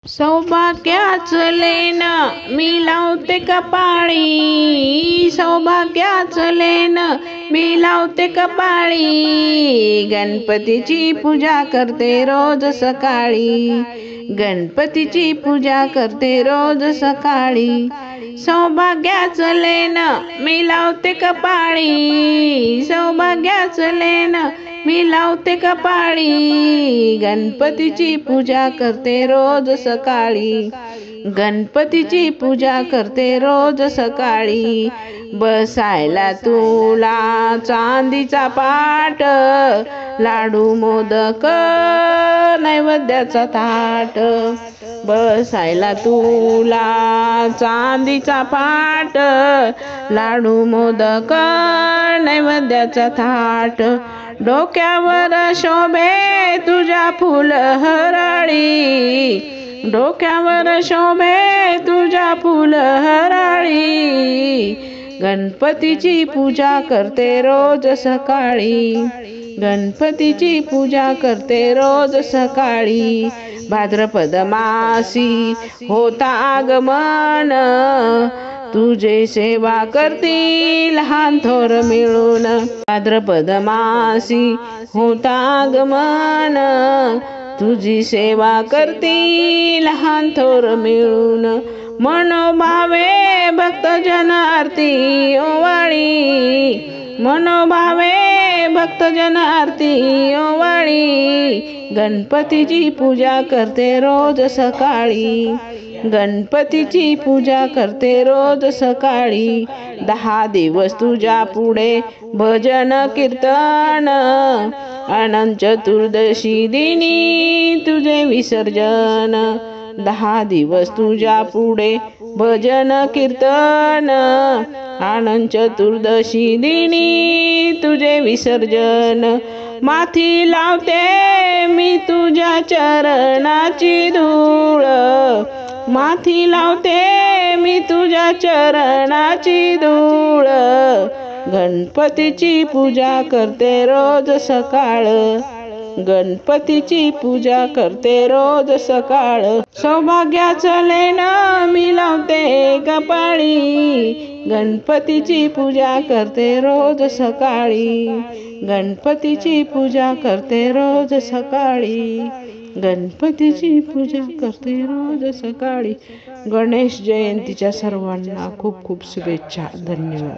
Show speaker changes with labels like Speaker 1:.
Speaker 1: सौभाग्याचं लेणं मी लावते कपाळी, सौभाग्याचं लेणं मी लावते कपाळी. गणपतीची पूजा करते रोज सकाळी, गणपतीची पूजा करते रोज सकाळी. सौभाग्याचं लेणं मी लावते कपाळी, सौभाग्याचं लेणं मी लावते कपाळी. गणपतीची पूजा करते रोज सकाळी, गणपतीची पूजा करते रोज सकाळी. बसायला तुला चांदीचा पाट, लाडू मोदक नैवेद्याचा थाट. बसायला तुला चांदीचा पाट, लाडू मोदक नैवेद्याचा थाट. डोक्यावर शोभे तुझ्या फुल हराळी, डोक्यावर शोभे तुझ्या फुल हराळी. गणपतीची पूजा करते रोज सकाळी, गणपतीची पूजा करते रोज सकाळी. भाद्रपद मासी होता आगमन, तुझे सेवा करतील लहान थोर मिळून. भाद्रपद मासी होता आगमन, तुझी सेवा करतील लहान थोर मिळून. मनोभावे भक्तजन आरती ओवाळी, मनोभावे भक्तजन आरती ओवाळी. गणपतीची पूजा करते रोज सकाळी, गणपतीची पूजा करते रोज सकाळी. 10 दिवस तुझ्या पुढे भजन कीर्तन, अनंत चतुर्दशी दिनी तुझे विसर्जन. 10 दिवस तुझ्या पुढे भजन कीर्तन, अनंत चतुर्दशी दिनी तुझे विसर्जन. माथी लावते मी तुझ्या चरणाची धूळ, माथी लावते मी तुझ्या चरणाची धूळ. गणपतीची पूजा करते रोज सकाळ, गणपतीची पूजा करते रोज सकाळ. सौभाग्याचं लेणं मी लावते कपाळी, गणपतीची पूजा करते रोज सकाळी, गणपतीची पूजा करते रोज सकाळी, गणपतीची पूजा करते रोज सकाळी. गणेश जयंतीच्या सर्वांना खूप खूप शुभेच्छा. धन्यवाद.